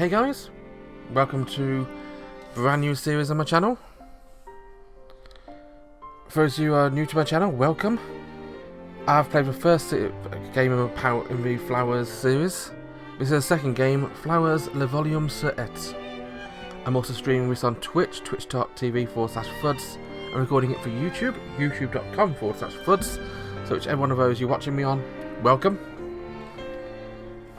Hey guys, welcome to a brand new series on my channel. For those of you who are new to my channel, welcome. I've played the first game of Power in the Flowers series. This is the second game, Flowers Le Volume sur ete. I'm also streaming this on Twitch, twitch.tv/Fudce. I'm recording it for YouTube, youtube.com/Fudce. So whichever one of those you're watching me on, welcome.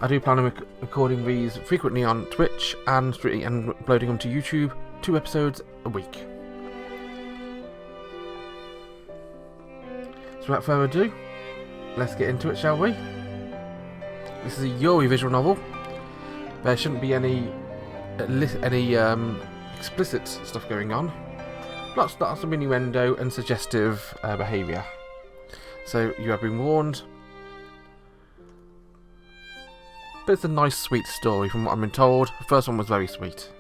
I do plan on recording these frequently on Twitch and uploading them to YouTube, 2 episodes a week. So without further ado, let's get into it, shall we? This is a Yuri visual novel. There shouldn't be any explicit stuff going on. Lots of innuendo and suggestive behaviour. So you have been warned. But it's a nice, sweet story from what I've been told. The first one was very sweet.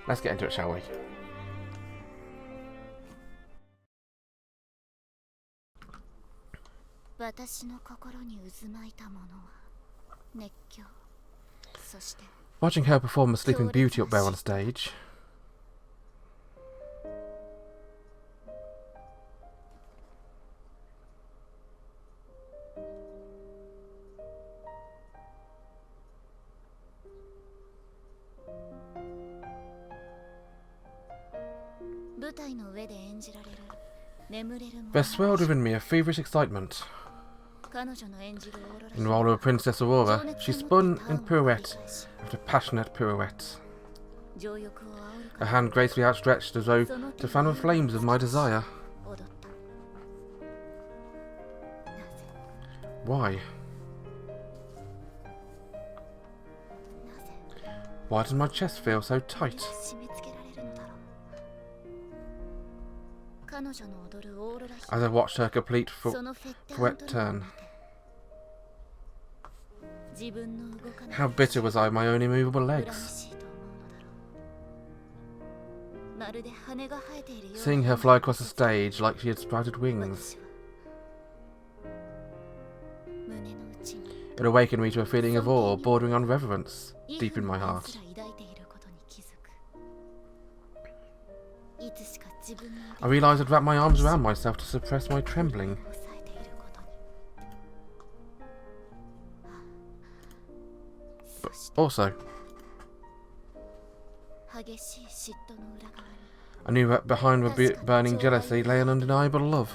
Let's get into it, shall we? Watching her perform a Sleeping Beauty up there on stage. There swelled within me a feverish excitement. In the role of Princess Aurora, she spun in pirouette after passionate pirouette, her hand gracefully outstretched as though to fan the flames of my desire. Why? Why does my chest feel so tight? As I watched her complete pirouette turn. How bitter was I of my own immovable legs. Seeing her fly across the stage like she had sprouted wings. It awakened me to a feeling of awe bordering on reverence deep in my heart. I realised I'd wrap my arms around myself to suppress my trembling. But also, I knew that behind the burning jealousy lay an undeniable love.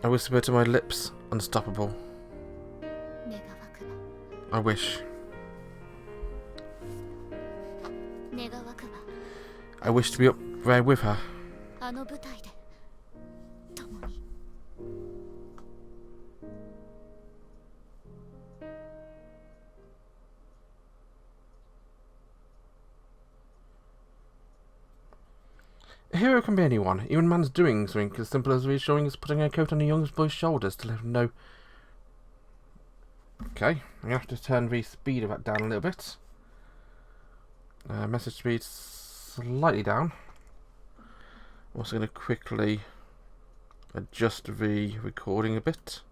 I whispered to my lips, unstoppable. I wish. I wish to be up there with her. A hero can be anyone, even a man's doing something as simple as reassuring as putting a coat on a young boy's shoulders to let him know. Okay, I'm going to have to turn the speed of that down a little bit. Message speed slightly down. I'm also going to quickly adjust the recording a bit.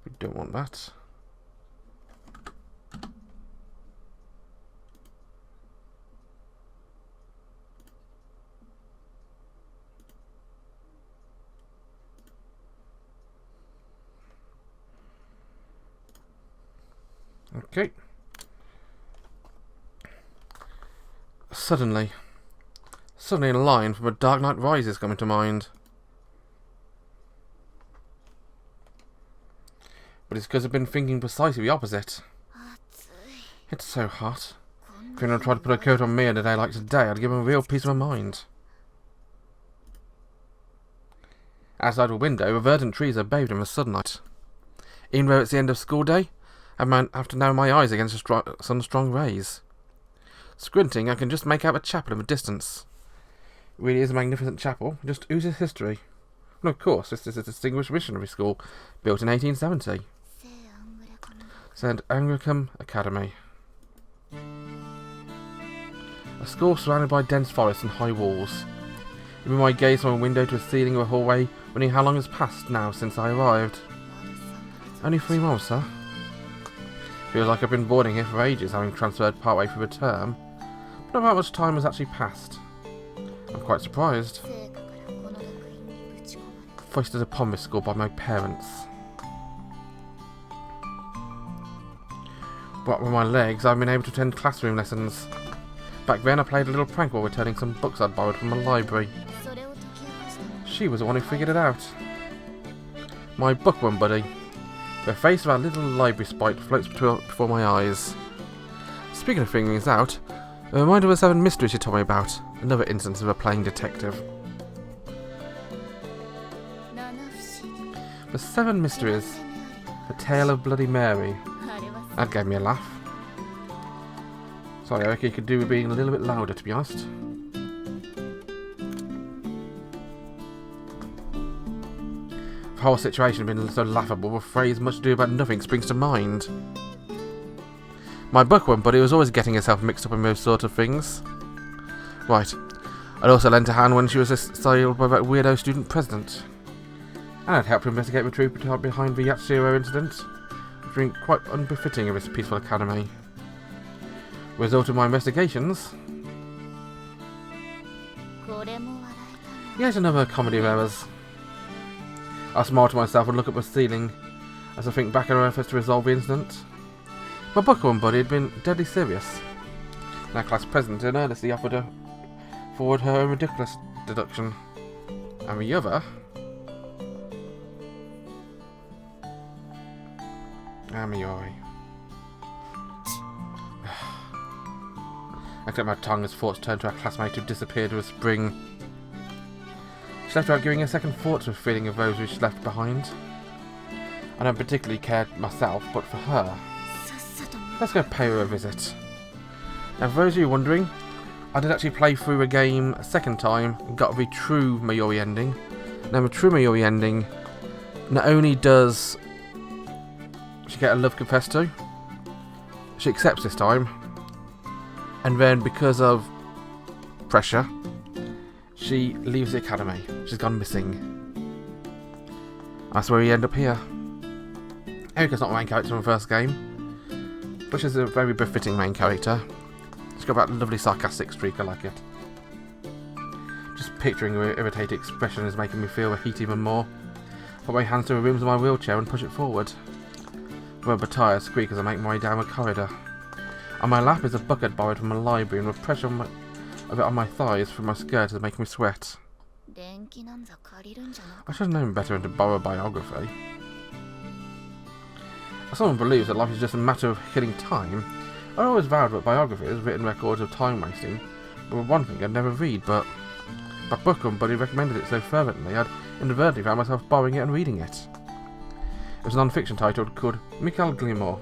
We don't want that. Okay. Suddenly a line from A Dark Knight Rises coming to mind. But it's because I've been thinking precisely the opposite. It's so hot. If anyone tried to put a coat on me on a day like today, I'd give him a real piece of my mind. Outside the window, the verdant trees are bathed in the sunlight. Even though it's the end of school day, I have to narrow my eyes against the sun's strong rays. Squinting, I can just make out a chapel in the distance. It really is a magnificent chapel, just oozes history. And of course, this is a distinguished missionary school, built in 1870. St. Anglican Academy. A school surrounded by dense forests and high walls. I move my gaze from a window to a ceiling of a hallway, wondering how long has passed now since I arrived. Only 3 months, sir. Feels like I've been boarding here for ages, having transferred partway through the term. But not how much time has actually passed. I'm quite surprised. Foisted upon this school by my parents. What with my legs, I've been able to attend classroom lessons. Back then I played a little prank while returning some books I'd borrowed from the library. She was the one who figured it out. My bookworm buddy. The face of our little library sprite floats before my eyes. Speaking of figuring things out, a reminder of the 7 mysteries she told me about. Another instance of her playing detective. The 7 mysteries. The Tale of Bloody Mary. That gave me a laugh. Sorry, Erika, you could do with being a little bit louder, to be honest. The whole situation has been so laughable, a phrase much ado about nothing springs to mind. My bookworm buddy was always getting herself mixed up in those sort of things. Right. I'd also lent a hand when she was assailed by that weirdo student president. And I'd helped to investigate the truth behind the Yatsuro incident, which being quite unbefitting of this peaceful academy. Result of my investigations. Yet another comedy of errors. I smile to myself and look up the ceiling as I think back on our efforts to resolve the incident. My bookworm buddy had been deadly serious. Our class president had earnestly offered to forward her own ridiculous deduction. And the other... Yuri. I kept my tongue as thoughts turned to our classmate who disappeared with a spring. She left without giving a second thought to the feeling of those who she left behind. I don't particularly cared myself, but for her. Let's go pay her a visit. Now, for those of you wondering, I did actually play through a game a second time and got the true Mayuri ending. Now, the true Mayuri ending, not only does she get a love confessed to, she accepts this time, and then because of pressure, she leaves the academy. She's gone missing. That's where we end up here. Erika's not the main character in the first game, but she's a very befitting main character. She's got that lovely sarcastic streak, I like it. Just picturing her irritated expression is making me feel the heat even more. Put my hands to the rims of my wheelchair and push it forward. Rubber tires squeak as I make my way down the corridor. On my lap is a book I'd borrowed from a library, and the pressure of it on my thighs from my skirt is making me sweat. I should have known better than to borrow a biography. As someone believes that life is just a matter of killing time, I always vowed that biographies, written records of time wasting, were one thing I'd never read, but my bookworm buddy recommended it so fervently I'd inadvertently found myself borrowing it and reading it. It was a non-fiction title called Michael Glimor.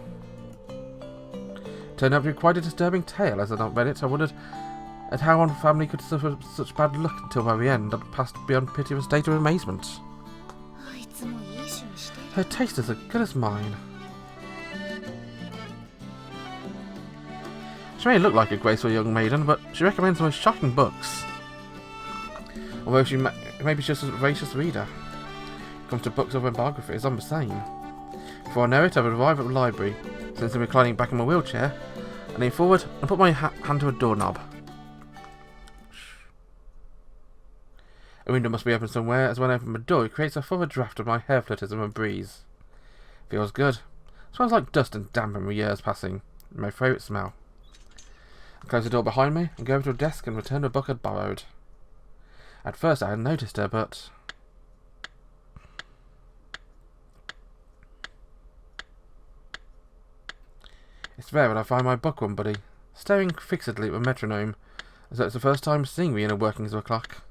It turned out to be quite a disturbing tale. As I not read it, I wondered at how one family could suffer such bad luck until by the end I'd passed beyond pity of a state of amazement. Her taste is as good as mine. She may look like a graceful young maiden, but she recommends the most shocking books. Although maybe she's just a voracious reader. When it comes to books or biographies, I'm the same. Before I know it, I would arrive at the library, since I'm reclining back in my wheelchair, and lean forward and put my hand to a doorknob. A window must be open somewhere, as when I open the door, it creates a further draft of my hair flutters in the breeze. Feels good. Smells like dust and damp from the years passing. My favourite smell. I close the door behind me and go over to a desk and return the book I'd borrowed. At first I hadn't noticed her, but... It's there when I find my bookworm buddy, staring fixedly at the metronome, as though it's the first time seeing me in the workings of a clock.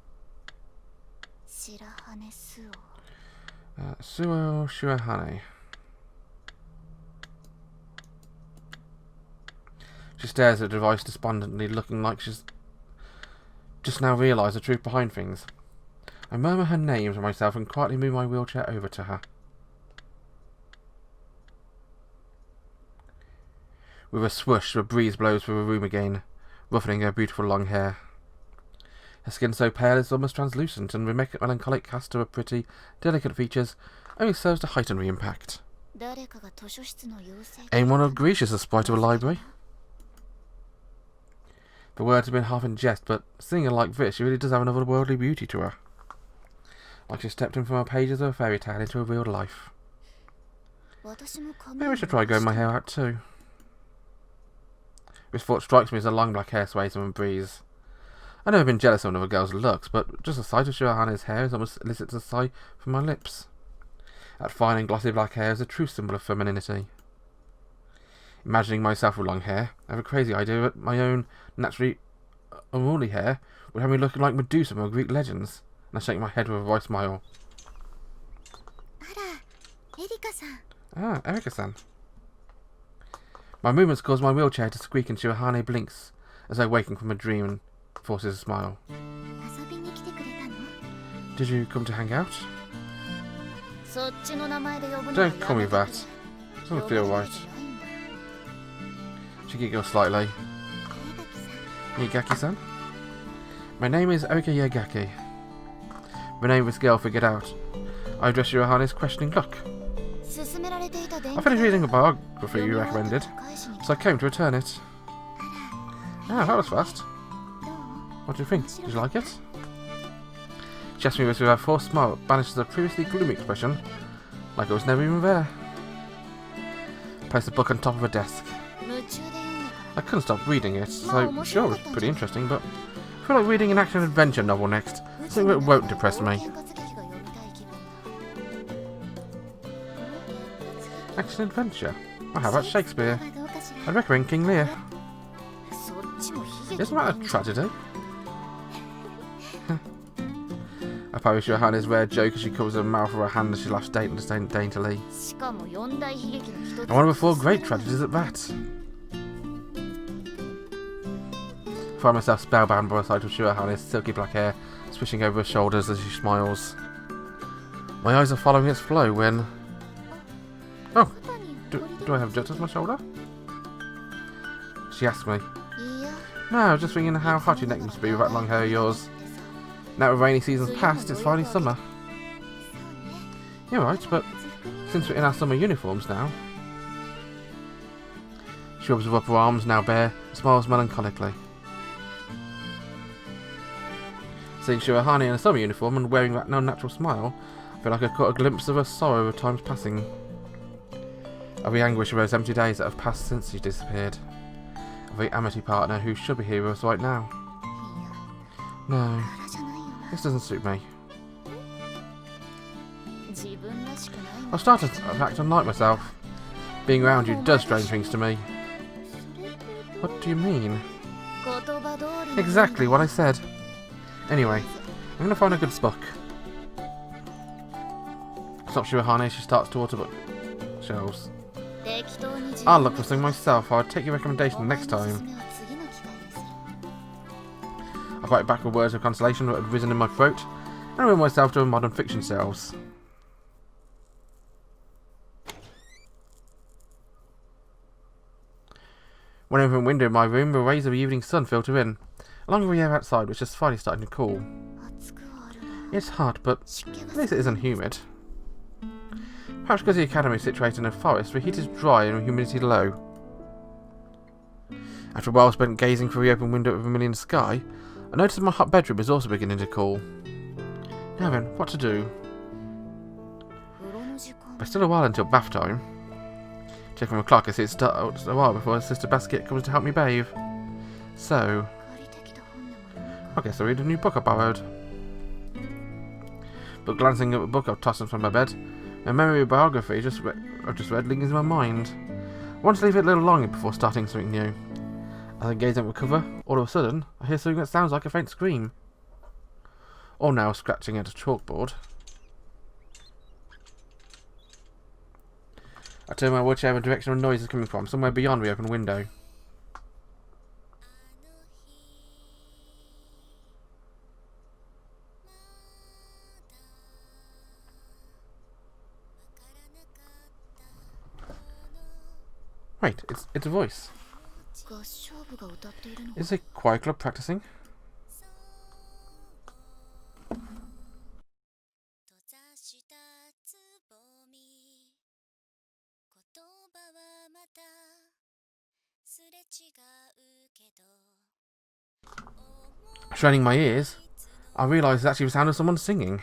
Suoh Shirahane. She stares at the device despondently, looking like she's just now realised the truth behind things. I murmur her name to myself and quietly move my wheelchair over to her. With a swoosh, the breeze blows through the room again, ruffling her beautiful long hair. Her skin so pale it's almost translucent, and the melancholic cast of her pretty, delicate features only serves to heighten the impact. Anyone would agree she's the sprite of a library. The words have been half in jest, but seeing her like this, she really does have an otherworldly beauty to her. Like she stepped in from the pages of a fairy tale into a real life. Maybe I should try growing my hair out too. This thought strikes me as a long black hair sways in the breeze. I've never been jealous of another girl's looks, but just the sight of Shirahane's hair almost elicits a sigh from my lips. That fine and glossy black hair is a true symbol of femininity. Imagining myself with long hair, I have a crazy idea that my own naturally unruly hair would have me looking like Medusa from Greek legends, and I shake my head with a wry smile. Ah, Erika-san. My movements cause my wheelchair to squeak, and Shirahane blinks as I waken from a dream and forces a smile. Did you come to hang out? Don't call me that. It doesn't feel right. She giggles slightly. Yaegaki-san? My name is Erika Yaegaki. The name this girl figured out. I addressed Shirahane's questioning look. I finished reading a biography you recommended, so I came to return it. Ah, that was fast. What do you think? Did you like it? She asked me this with her forced smile that banishes a previously gloomy expression, like it was never even there. I placed the book on top of her desk. I couldn't stop reading it, so sure, it was pretty interesting, but I feel like reading an action-adventure novel next, something that won't depress me. Action-adventure? Well, how about Shakespeare? I'd recommend King Lear. Isn't that a tragedy? I parry Shirahane's rare joke as she covers her mouth with her hand as she laughs daintily. And one of the 4 great tragedies at that. I find myself spellbound by the sight of Shirahane's silky black hair swishing over her shoulders as she smiles. My eyes are following its flow when... Oh, do I have dirt on my shoulder? She asked me. No, I was just thinking how hot your neck must be with that long hair of yours. Now the rainy season's past, it's finally summer. You're right, but since we're in our summer uniforms now... She rubs her upper arms, now bare, and smiles melancholically. Seeing Shirahane in a summer uniform and wearing that unnatural smile, I feel like I caught a glimpse of her sorrow of time's passing. Of the anguish of those empty days that have passed since she disappeared. Of the Amitié partner who should be here with us right now. No, this doesn't suit me. I've started to act unlike myself. Being around you does strange things to me. What do you mean? Exactly what I said. Anyway, I'm going to find a good book. Stop Shirahane, she starts towards the bookshelves. I'll look for something myself. I'll take your recommendation next time. I bite back with words of consolation that had risen in my throat, and I win myself to a modern fiction shelves. When I open the window in my room, the rays of the evening sun filter in, along with the air outside, which is finally starting to cool. It's hot, but at least it isn't humid. Perhaps because the academy is situated in a forest, the heat is dry and the humidity low. After a while spent gazing through the open window of the vermilion sky, I noticed my hot bedroom is also beginning to cool. Now then, what to do? There's still a while until bath time. Checking the clock, I see it's starts a while before Sister Basket comes to help me bathe. So, I guess I'll read a new book I borrowed. But glancing at the book I've tossed from my bed, a memory of biography I've just read lingers in my mind. I want to leave it a little longer before starting something new. As I gaze at the cover, all of a sudden, I hear something that sounds like a faint scream. Or now scratching at a chalkboard. I turn my wheelchair in the direction of the noise is coming from, somewhere beyond the open window. Wait, it's a voice. Is a choir club practicing? Straining my ears, I realised it's actually the sound of someone singing.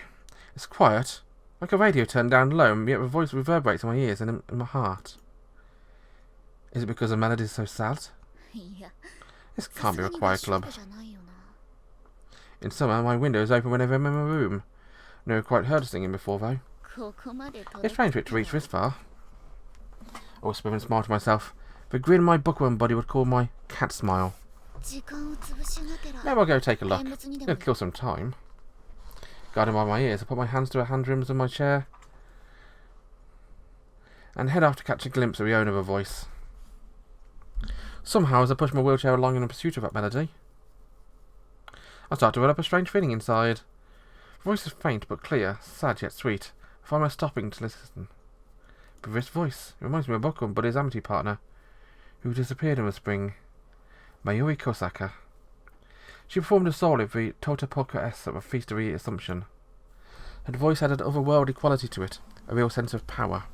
It's quiet, like a radio turned down low, and yet the voice reverberates in my ears and in my heart. Is it because the melody is so sad? This can't be a quiet club. In summer, my window is open whenever I'm in my room. Never quite heard of singing before, though. It's strange for it to reach this far. I whisper and smile to myself. The grin my bookworm body would call my cat smile. Maybe I'll go take a look. It'll kill some time. Guided by my ears, I put my hands to the hand rims of my chair and head off to catch a glimpse of the owner of the voice. Somehow, as I push my wheelchair along in pursuit of that melody, I start to develop a strange feeling inside. The voice is faint but clear, sad yet sweet. I find myself stopping to listen. But this voice, it reminds me of Bookworm, but his Amitié partner, who disappeared in the spring, Yuri Kosaka. She performed a solo of the Tota Polka-S at the Feast of the Assumption. Her voice had an otherworldly quality to it, a real sense of power.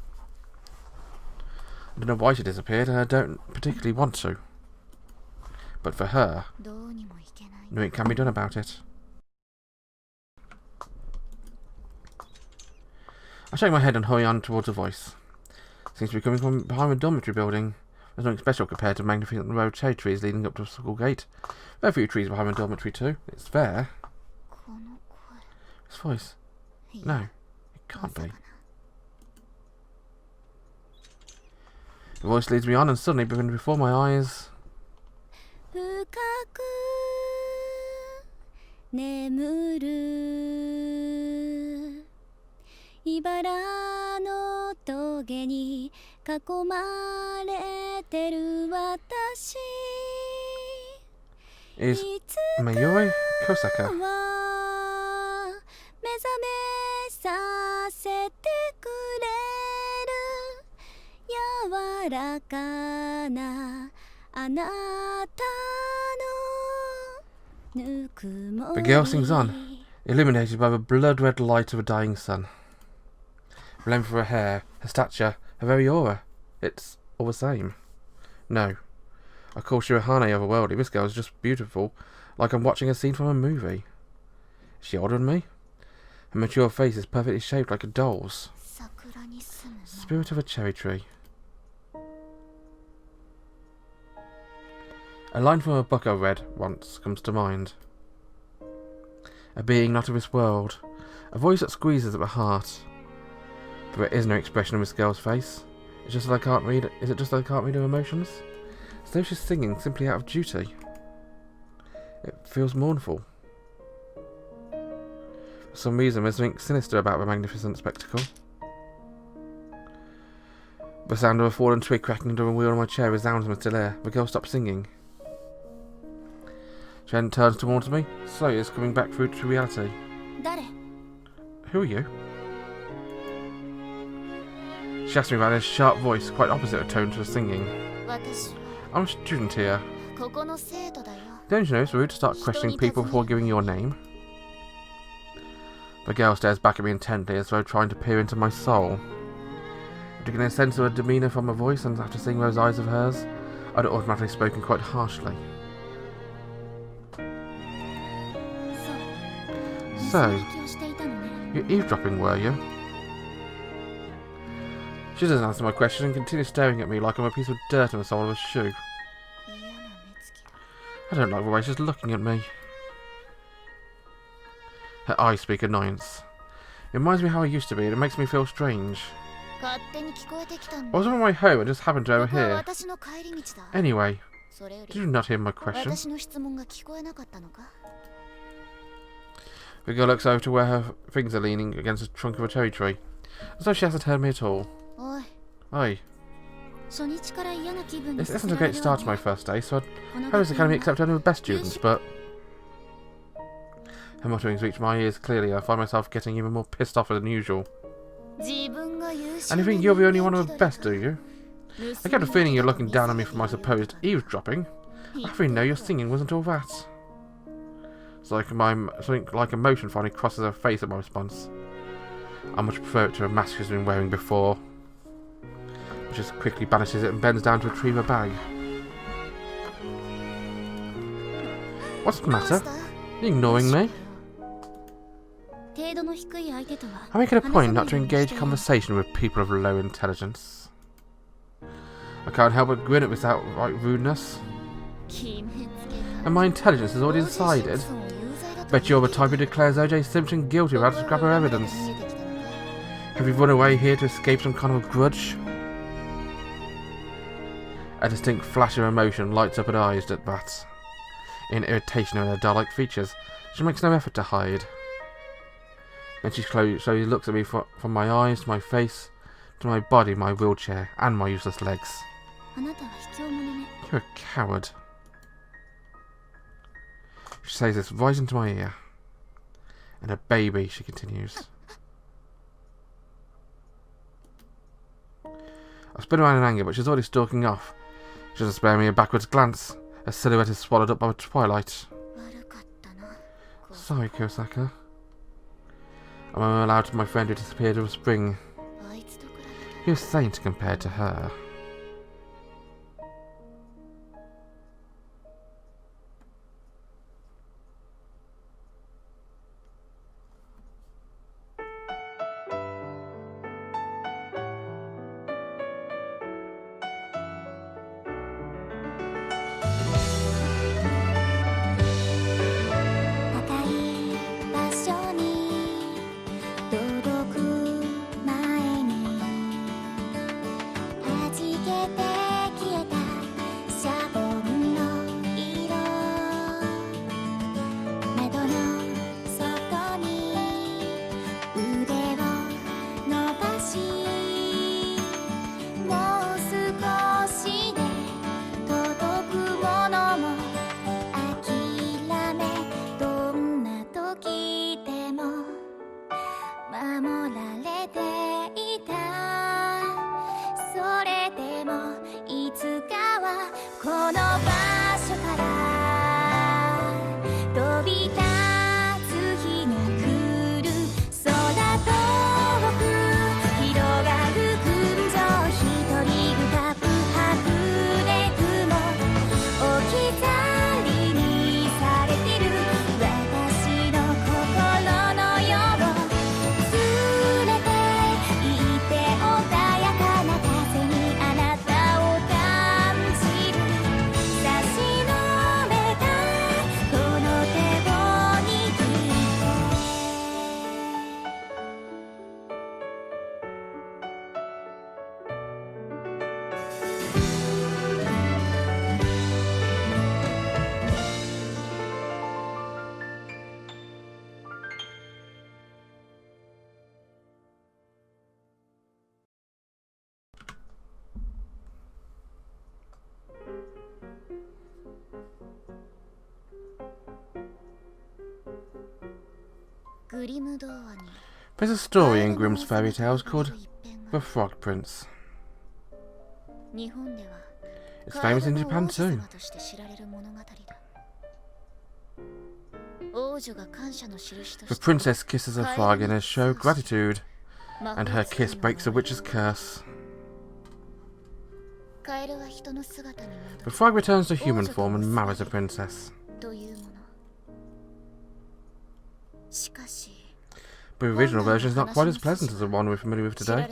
I don't know why she disappeared, and I don't particularly want to. But for her, nothing can be done about it. I shake my head and hurry on towards the voice. It seems to be coming from behind the dormitory building. There's nothing special compared to magnificent row of cherry trees leading up to the school gate. There are a few trees behind the dormitory too. It's there. This voice. No, it can't be. The voice leads me on, and suddenly, before my eyes, is Yuri Kosaka. The girl sings on, illuminated by the blood-red light of a dying sun. The length of her hair, her stature, her very aura, it's all the same. No, I call Shirahane otherworldly. This girl is just beautiful, like I'm watching a scene from a movie. Is she older than me? Her mature face is perfectly shaped like a doll's. Spirit of a cherry tree. A line from a book I read once comes to mind. A being not of this world. A voice that squeezes at the heart. But there is no expression on this girl's face. It's just that I can't read it. Is it just that I can't read her emotions? As though she's singing simply out of duty. It feels mournful. For some reason, there's something sinister about the magnificent spectacle. The sound of a fallen twig cracking under a wheel on my chair resounds in the still air. The girl stops singing. She then turns towards me, slowly as coming back through to reality. Who are you? She asked me about his sharp voice, quite opposite of tone to the singing. I'm a student here. Don't you know it's rude to start questioning people before giving your name? The girl stares back at me intently as though trying to peer into my soul. To get a sense of her demeanour from her voice, and after seeing those eyes of hers, I'd automatically spoken quite harshly. So, you're eavesdropping, were you? She doesn't answer my question and continues staring at me like I'm a piece of dirt on the sole of a shoe. I don't like the way she's looking at me. Her eyes speak annoyance. It reminds me how I used to be, and it makes me feel strange. I was on my way home and just happened to overhear. Anyway, did you not hear my question? The girl looks over to where her things are leaning against the trunk of a cherry tree, as though she hasn't heard me at all. Oi. This isn't a great start to my first day, so I'd hope this academy accept only the best students, but... Her mutterings reach my ears clearly, I find myself getting even more pissed off than usual. And you think you're the only one of the best, do you? I get a feeling you're looking down on me for my supposed eavesdropping. I really know your singing wasn't all that. It's like something like emotion finally crosses her face at my response. I much prefer it to a mask she's been wearing before. She just quickly banishes it and bends down to retrieve her bag. What's the matter? Are you ignoring me? I'm making a point not to engage conversation with people of low intelligence. I can't help but grin at this outright rudeness. And my intelligence has already decided. Bet you're the type who declares O.J. Simpson guilty without to grab her evidence. Have you run away here to escape some kind of a grudge? A distinct flash of emotion lights up her eyes at that. In irritation over her doll-like features, she makes no effort to hide. Then she slowly looks at me from my eyes to my face, to my body, my wheelchair, and my useless legs. You're a coward. She says this right into my ear. And a baby, she continues. I spin around in anger, but she's already stalking off. She doesn't spare me a backwards glance. Her silhouette is swallowed up by the twilight. Sorry, Kurosaka. I'm allowed my friend who disappeared in the spring. You're a saint compared to her. There's a story in Grimm's fairy tales called The Frog Prince. It's famous in Japan too. The princess kisses her frog in a show of gratitude, and her kiss breaks the witch's curse. The frog returns to human form and marries the princess. But the original version is not quite as pleasant as the one we're familiar with today.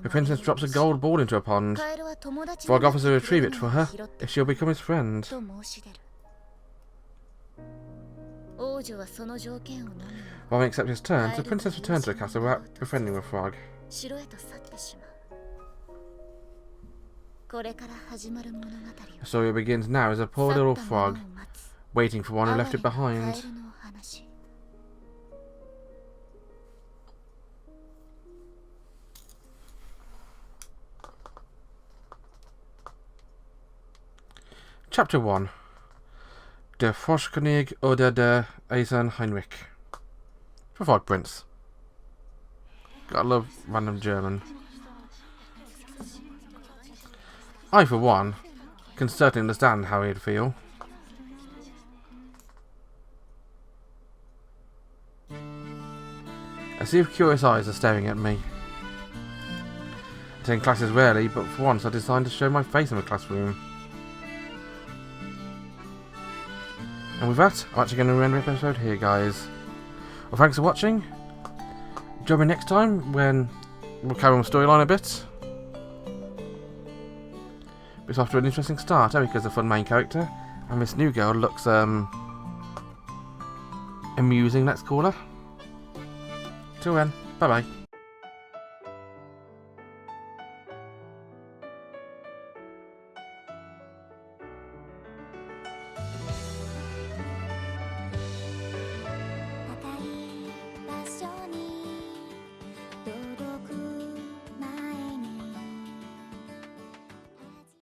The princess drops a gold ball into a pond. Frog offers to retrieve it for her if she'll become his friend. While he accepts his terms, the princess returns to the castle without befriending the frog. The story begins now as a poor little frog, waiting for one who left it behind. Chapter 1. Der Froschkönig oder der Eisenheinrich. For Frog Prince. Gotta love random German. I, for one, can certainly understand how he'd feel. A sea of curious eyes are staring at me. Attending classes rarely, but for once I decided to show my face in the classroom. And with that, I'm actually going to end the episode here, guys. Well, thanks for watching. Join me next time when we'll carry on the storyline a bit. It's off to an interesting start. Erika's a fun main character, and this new girl looks amusing, let's call her. Till then, bye bye.